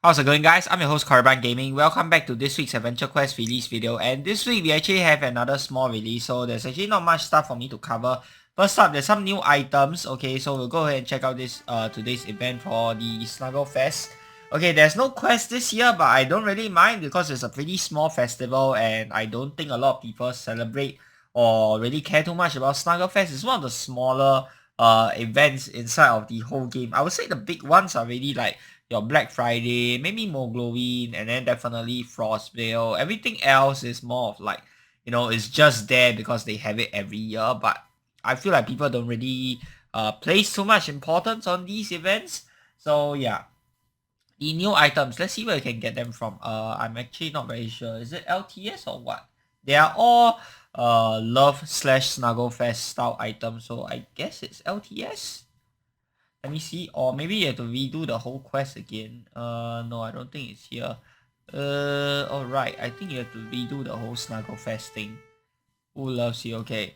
How's it going, guys? I'm your host Caravan Gaming. Welcome back to this week's Adventure Quest release video, and this week we actually have another small release, so there's actually not much stuff for me to cover. First up, there's some new items. Okay, so we'll go ahead and check out this today's event for the SnuggleFest. Okay, there's no quest this year, but I don't really mind because it's a pretty small festival and I don't think a lot of people celebrate or really care too much about SnuggleFest. It's one of the smaller events inside of the whole game. I would say the big ones are really like your Black Friday, maybe Mogloween, and then definitely Frostvale. Everything else is more of like, it's just there because they have it every year. But I feel like people don't really place too much importance on these events. So yeah, the new items, let's see where we can get them from. I'm actually not very sure. Is it LTS or what? They are all Love/SnuggleFest style items, so I guess it's LTS. Let me see, or maybe you have to redo the whole quest again. No, I don't think it's here. Alright, I think you have to redo the whole SnuggleFest thing. Who loves you? Okay.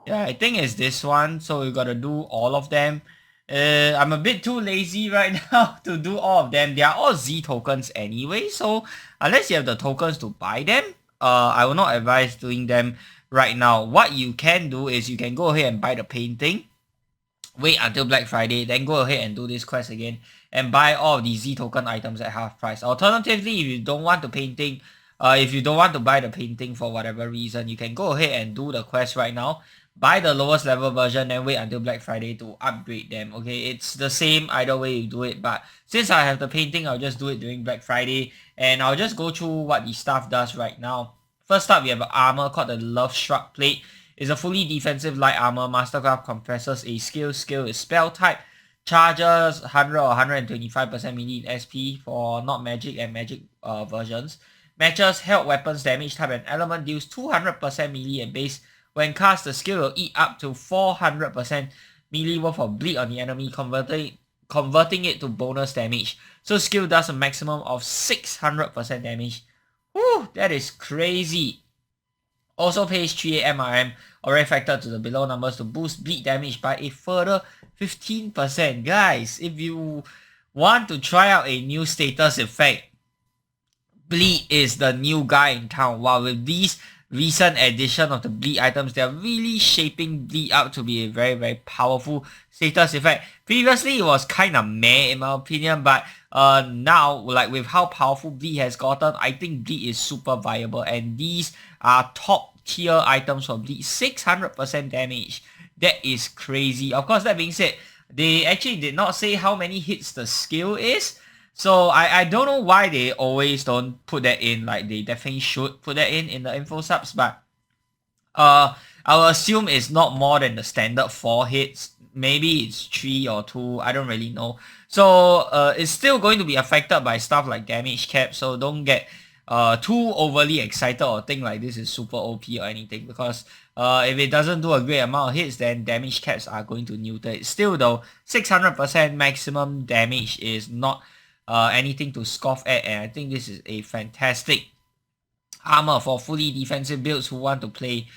Yeah, I think it's this one, so we gotta do all of them. I'm a bit too lazy right now to do all of them. They are all Z tokens anyway, so unless you have the tokens to buy them, I will not advise doing them right now. What you can do is you can go ahead and buy the painting, wait until Black Friday, then go ahead and do this quest again and buy all of the Z token items at half price. Alternatively, if you don't want the painting, if you don't want to buy the painting for whatever reason, you can go ahead and do the quest right now, buy the lowest level version, then wait until Black Friday to upgrade them. Okay, it's the same either way you do it, but since I have the painting, I'll just do it during Black Friday, and I'll just go through what the stuff does right now. First up, we have an armor called the Love Struck Plate. It's a fully defensive light armor. Mastercraft compresses a skill. Skill is spell type. Charges 100 or 125% melee in SP for not magic and magic versions. Matches held weapons damage type and element, deals 200% melee and base. When cast, the skill will eat up to 400% melee worth of bleed on the enemy, converting it to bonus damage. So skill does a maximum of 600% damage. Whew, that is crazy. Also pays 3 MRM already factored to the below numbers to boost bleed damage by a further 15%. Guys, if you want to try out a new status effect, bleed is the new guy in town. While with these recent addition of the bleed items, they are really shaping bleed out to be a very, very powerful status effect. Previously, it was kind of meh in my opinion, but now, like with how powerful bleed has gotten, I think bleed is super viable, and these are top tier items for bleed. 600% damage. That is crazy. Of course, that being said, they actually did not say how many hits the skill is. So I don't know why they always don't put that in. Like, they definitely should put that in the info subs, but I will assume it's not more than the standard 4 hits. Maybe it's 3 or 2, I don't really know. So it's still going to be affected by stuff like damage cap, so don't get too overly excited or think like this is super OP or anything, because if it doesn't do a great amount of hits, then damage caps are going to neuter it. Still though, 600% maximum damage is not anything to scoff at, and I think this is a fantastic armor for fully defensive builds who want to play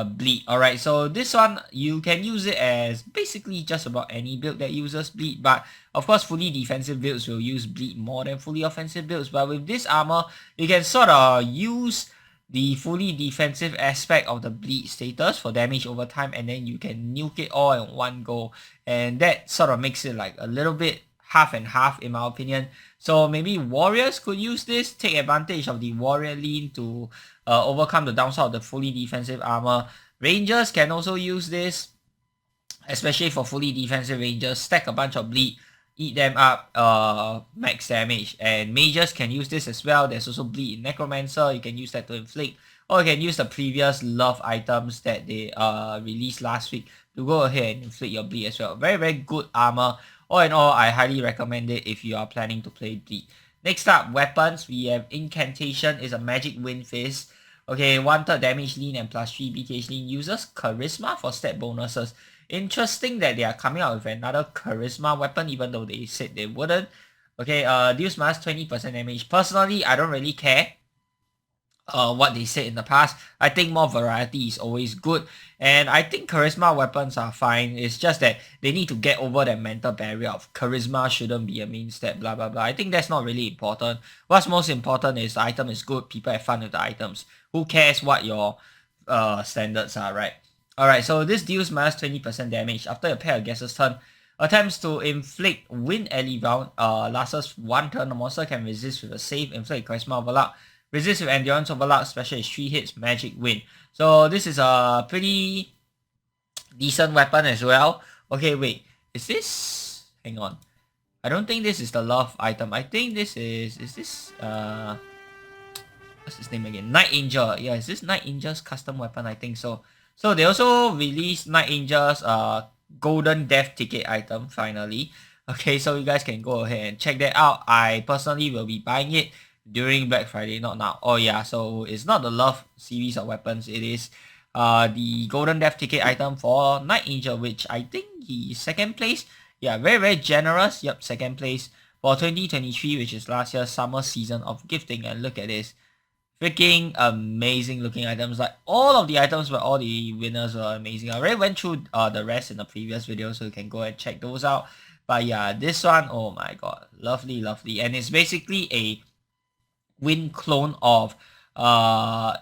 bleed. Alright, so this one, you can use it as basically just about any build that uses bleed, but of course fully defensive builds will use bleed more than fully offensive builds. But with this armor, you can sort of use the fully defensive aspect of the bleed status for damage over time, and then you can nuke it all in one go, and that sort of makes it like a little bit half and half in my opinion. So maybe warriors could use this, take advantage of the warrior lean to overcome the downside of the fully defensive armor. Rangers can also use this, especially for fully defensive rangers. Stack a bunch of bleed, eat them up, max damage. And mages can use this as well. There's also bleed in necromancer. You can use that to inflict, or you can use the previous love items that they released last week to go ahead and inflict your bleed as well. Very, very good armor. All in all, I highly recommend it if you are planning to play bleed. Next up, weapons. We have Incantation. Is a magic wind fist. Okay, 1/3 damage lean and +3 BKH lean. Uses charisma for stat bonuses. Interesting that they are coming out with another charisma weapon, even though they said they wouldn't. Okay, deals -20% damage. Personally, I don't really care what they said in the past. I think more variety is always good, and I think charisma weapons are fine. It's just that they need to get over that mental barrier of charisma shouldn't be a main step, blah blah blah. I think that's not really important. What's most important is the item is good, people have fun with the items. Who cares what your standards are, right? Alright, so this deals minus 20% damage after a pair of guesses turn. Attempts to inflict wind ally round lasts 1 turn. The monster can resist with a save, inflict charisma overlock. Resist with endurance overlock, special is 3 hits, magic wind. So this is a pretty decent weapon as well. Okay, wait. Is this... Hang on. I don't think this is the love item. I think this is... Is this... What's his name again? Night Angel. Yeah, is this Night Angel's custom weapon? I think so. So they also released Night Angel's Golden Death Ticket item finally. Okay, so you guys can go ahead and check that out. I personally will be buying it during Black Friday, not now. Oh yeah, so it's not the Love series of weapons. It is the Golden Death Ticket item for Night Angel, which I think he is 2nd place. Yeah, very, very generous. Yep, 2nd place for 2023, which is last year's summer season of gifting. And look at this. Freaking amazing looking items. Like all of the items where all the winners were amazing. I already went through the rest in the previous video, so you can go and check those out. But yeah, this one, oh my god, lovely, lovely. And it's basically a wind clone of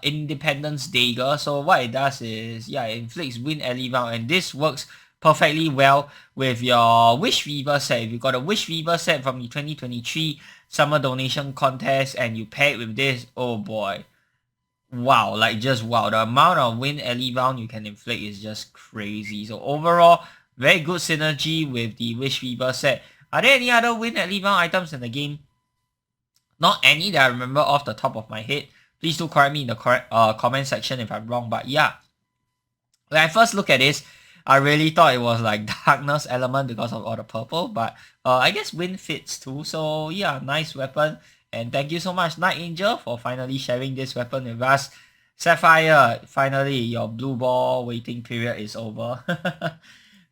Independence Dagger. So what it does is, yeah, it inflicts wind ally round, and this works perfectly well with your Wish Weaver set. If you got a Wish Weaver set from the 2023 summer donation contest and you pair it with this, oh boy, wow, like just wow, the amount of wind ally round you can inflict is just crazy. So overall, very good synergy with the Wish Weaver set. Are there any other wind ally round items in the game? Not any that I remember off the top of my head. Please do correct me in the comment section if I'm wrong. But yeah, when I first look at this, I really thought it was like darkness element because of all the purple. But I guess wind fits too. So yeah, nice weapon. And thank you so much, Night Angel, for finally sharing this weapon with us. Sapphire, finally your blue ball waiting period is over.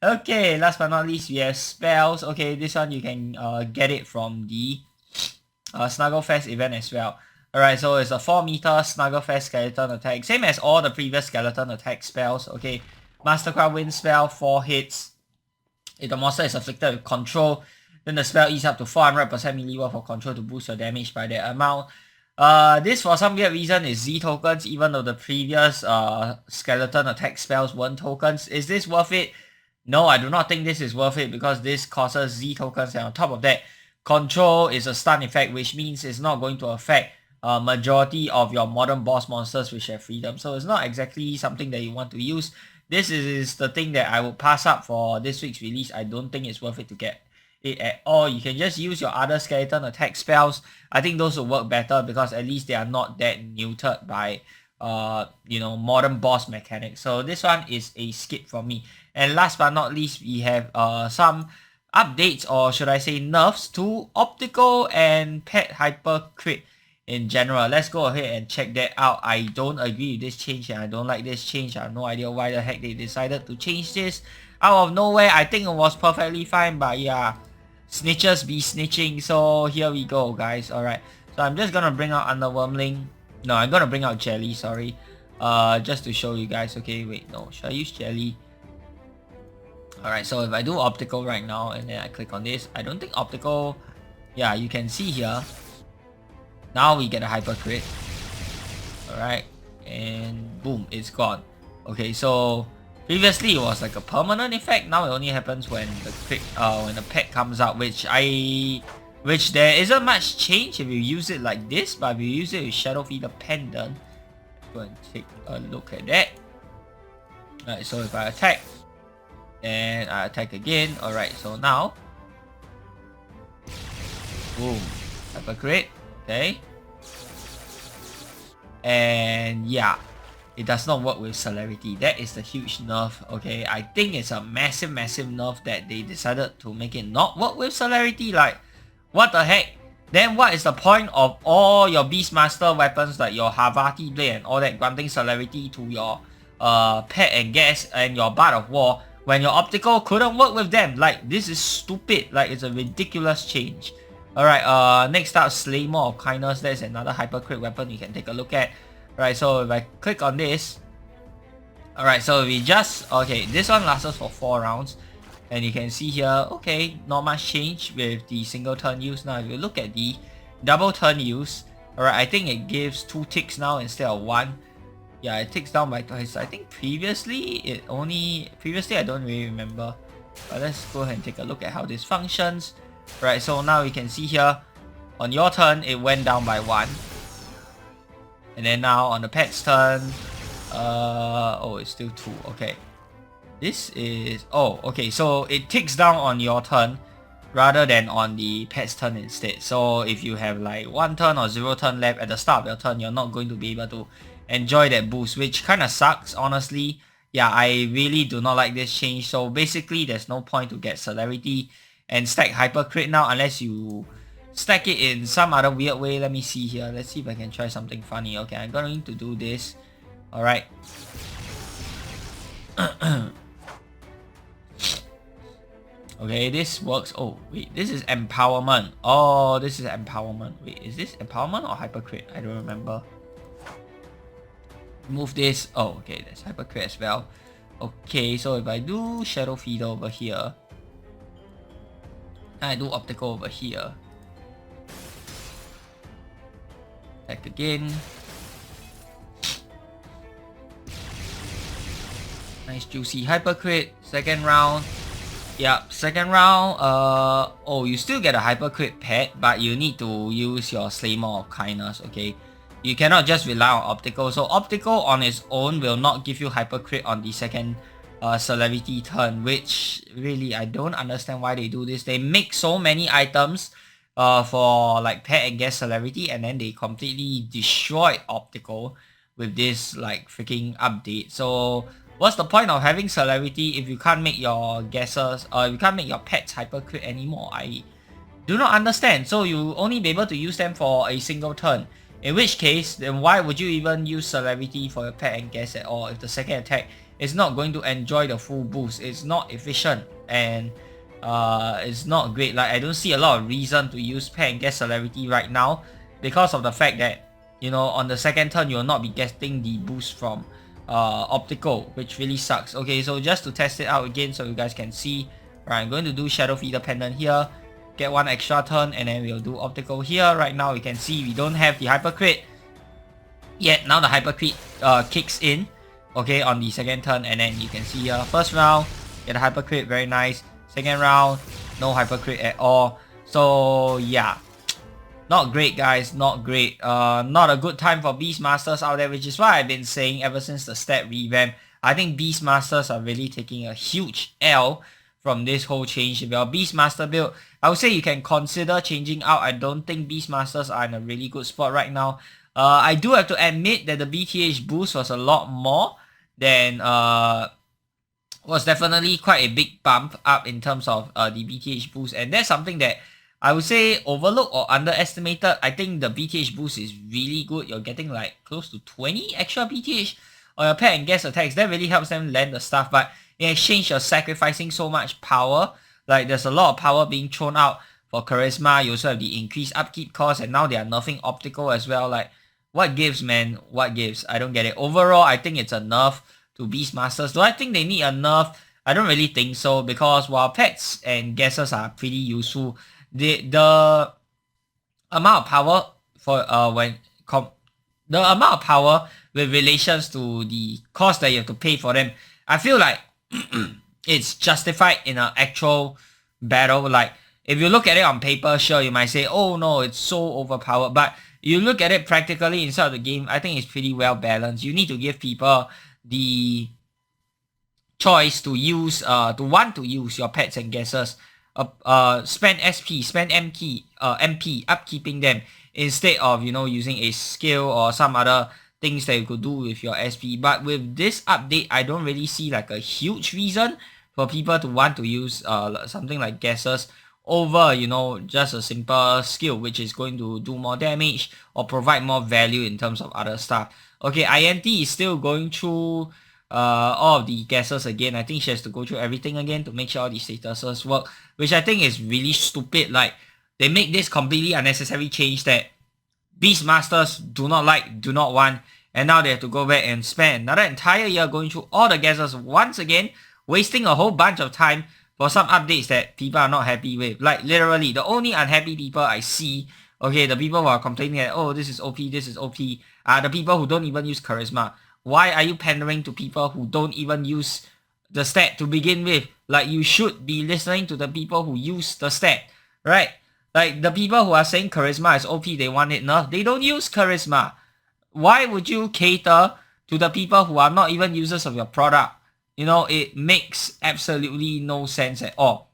Okay, last but not least, we have spells. Okay, this one you can get it from the SnuggleFest event as well. Alright, so it's a 4 meter SnuggleFest skeleton attack. Same as all the previous skeleton attack spells. Okay, Mastercraft Wind spell, 4 hits. If the monster is afflicted with control, then the spell eats up to 400% melee worth of control to boost your damage by that amount. This for some weird reason is Z tokens, even though the previous skeleton attack spells weren't tokens. Is this worth it? No, I do not think this is worth it because this causes Z tokens, and on top of that, control is a stun effect, which means it's not going to affect majority of your modern boss monsters which have freedom. So it's not exactly something that you want to use. This is the thing that I would pass up for this week's release. I don't think it's worth it to get it at all. You can just use your other skeleton attack spells. I think those will work better because at least they are not that neutered by you know, modern boss mechanics. So this one is a skip for me. And last but not least, we have some updates, or should I say nerfs, to optical and pet Hypercrit in general. Let's go ahead and check that out. I don't agree with this change and I don't like this change. I have no idea why the heck they decided to change this out of nowhere. I think it was perfectly fine, but yeah, snitches be snitching. So here we go, guys. Alright, so I'm just gonna bring out Underwormling. No, I'm gonna bring out Jelly, sorry. Just to show you guys. Okay, wait, no, should I use Jelly? Alright, so if I do optical right now and then I click on this, I don't think optical, yeah, you can see here, now we get a Hypercrit. Alright, and boom, it's gone. Okay, so previously it was like a permanent effect, now it only happens when the crit, when the pet comes out, which there isn't much change if you use it like this, but if you use it with Shadow Feeder Pendant, go and take a look at that. Alright, so if I attack, and I attack again. Alright, so now, boom, Hypercrit. Okay, and yeah, it does not work with Celerity. That is the huge nerf. Okay, I think it's a massive nerf that they decided to make it not work with Celerity. Like, what the heck? Then what is the point of all your Beastmaster weapons like your Havati Blade and all that granting Celerity to your pet and gas and your Bard of War when your optical couldn't work with them? Like, this is stupid. Like, it's a ridiculous change. Alright, next up, Slaymore of Kindness. That's another Hypercrit weapon you can take a look at. Right, so if I click on this, alright, so we just, okay, this one lasts for 4 rounds. And you can see here, okay, not much change with the single turn use. Now if you look at the double turn use, alright, I think it gives 2 ticks now instead of 1. Yeah, it ticks down by twice. I think previously I don't really remember. But let's go ahead and take a look at how this functions. Right, so now you can see here, on your turn, it went down by 1. And then now on the pet's turn, oh, it's still 2, okay. This is, oh, okay, so it ticks down on your turn rather than on the pet's turn instead. So if you have like 1 turn or 0 turn left at the start of your turn, you're not going to be able to enjoy that boost, which kind of sucks, honestly. Yeah, I really do not like this change. So basically, there's no point to get Celerity and stack Hypercrit now unless you stack it in some other weird way. Let me see here. Let's see if I can try something funny. Okay, I'm going to do this. Alright. Okay, this works. Oh, wait, this is empowerment. Oh, this is empowerment. Wait, is this empowerment or Hypercrit? I don't remember. Move this. Oh, okay, there's Hypercrit as well. Okay, so if I do Shadow Feeder over here, and I do Optical over here, attack again. Nice juicy Hypercrit. Second round. Yep, second round, oh, you still get a Hypercrit pet, but you need to use your Slaymore of Kindness, okay? You cannot just rely on Optical. So Optical on its own will not give you Hypercrit on the second Celerity turn, which really, I don't understand why they do this. They make so many items for like pet and guest Celerity, and then they completely destroyed Optical with this like freaking update. So what's the point of having Celerity if you can't make your guesses, you can't make your pets Hypercrit anymore? I do not understand. So you only be able to use them for a single turn. In which case, then why would you even use Celerity for your pet and guess at all if the second attack is not going to enjoy the full boost? It's not efficient and it's not great. Like, I don't see a lot of reason to use pet and guess Celerity right now because of the fact that, you know, on the second turn you will not be getting the boost from Optical, which really sucks. Okay, so just to test it out again so you guys can see, right, I'm going to do Shadow Feeder Pendant here, get 1 extra turn, and then we'll do Optical here. Right now you can see we don't have the Hypercrit yet. Now the Hypercrit kicks in, okay, on the second turn, and then you can see here, first round, get a Hypercrit, very nice. Second round, no Hypercrit at all. So yeah, not great, guys, not great. Not a good time for Beastmasters out there, which is why I've been saying ever since the stat revamp. I think Beastmasters are really taking a huge L from this whole change. If you're a Beastmaster build, I would say you can consider changing out. I don't think Beastmasters are in a really good spot right now. I do have to admit that the BTH boost was a lot more than was definitely quite a big bump up in terms of the BTH boost, and that's something that I would say overlooked or underestimated. I think the BTH boost is really good. You're getting like close to 20 extra BTH on your pet and guest attacks. That really helps them land the stuff, but in exchange you're sacrificing so much power. Like, there's a lot of power being thrown out for Charisma. You also have the increased upkeep cost, and now they are nerfing Optical as well. Like, what gives, man? What gives? I don't get it. Overall, I think it's a nerf to Beastmasters. Do I think they need a nerf? I don't really think so, because while pets and guesses are pretty useful, the amount of power for the amount of power with relations to the cost that you have to pay for them, I feel like it's justified in an actual battle. Like, if you look at it on paper, sure, you might say, oh no, it's so overpowered, but you look at it practically inside of the game, I think it's pretty well balanced. You need to give people the choice to use, to want to use your pets and guesses, spend SP, spend MP upkeeping them, instead of, you know, using a skill or some other things that you could do with your SP. But with this update, I don't really see like a huge reason for people to want to use something like guesses over, you know, just a simple skill which is going to do more damage or provide more value in terms of other stuff. Okay, INT is still going through all of the guesses again. I think she has to go through everything again to make sure all the statuses work, which I think is really stupid. Like, they make this completely unnecessary change that Beastmasters do not like, do not want, And now they have to go back and spend another entire year going through all the gadgets once again, wasting a whole bunch of time for some updates that people are not happy with. Like literally, the only unhappy people I see, okay, the people who are complaining that, oh, this is OP, this is OP, are the people who don't even use Charisma. Why are you pandering to people who don't even use the stat to begin with? Like, you should be listening to the people who use the stat, right? Like, the people who are saying Charisma is OP, they want it nerfed, they don't use Charisma. Why would you cater to the people who are not even users of your product? You know, it makes absolutely no sense at all.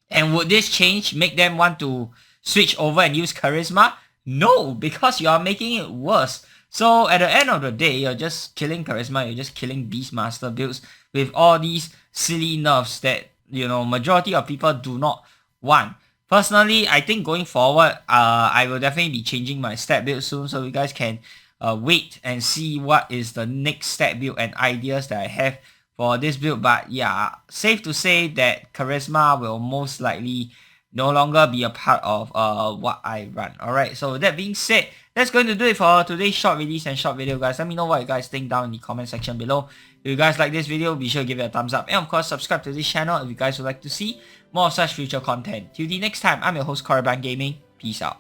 And would this change make them want to switch over and use Charisma? No, because you are making it worse. So at the end of the day, you're just killing Charisma, you're just killing Beastmaster builds with all these silly nerfs that, you know, majority of people do not want. Personally, I think going forward, I will definitely be changing my stat build soon, so you guys can wait and see what is the next stat build and ideas that I have for this build. But yeah, safe to say that Charisma will most likely no longer be a part of what I run. Alright, so with that being said, that's going to do it for today's short release and short video, guys. Let me know what you guys think down in the comment section below. If you guys like this video, be sure to give it a thumbs up. And of course, subscribe to this channel if you guys would like to see more of such future content. Till the next time, I'm your host, Korriban Gaming. Peace out.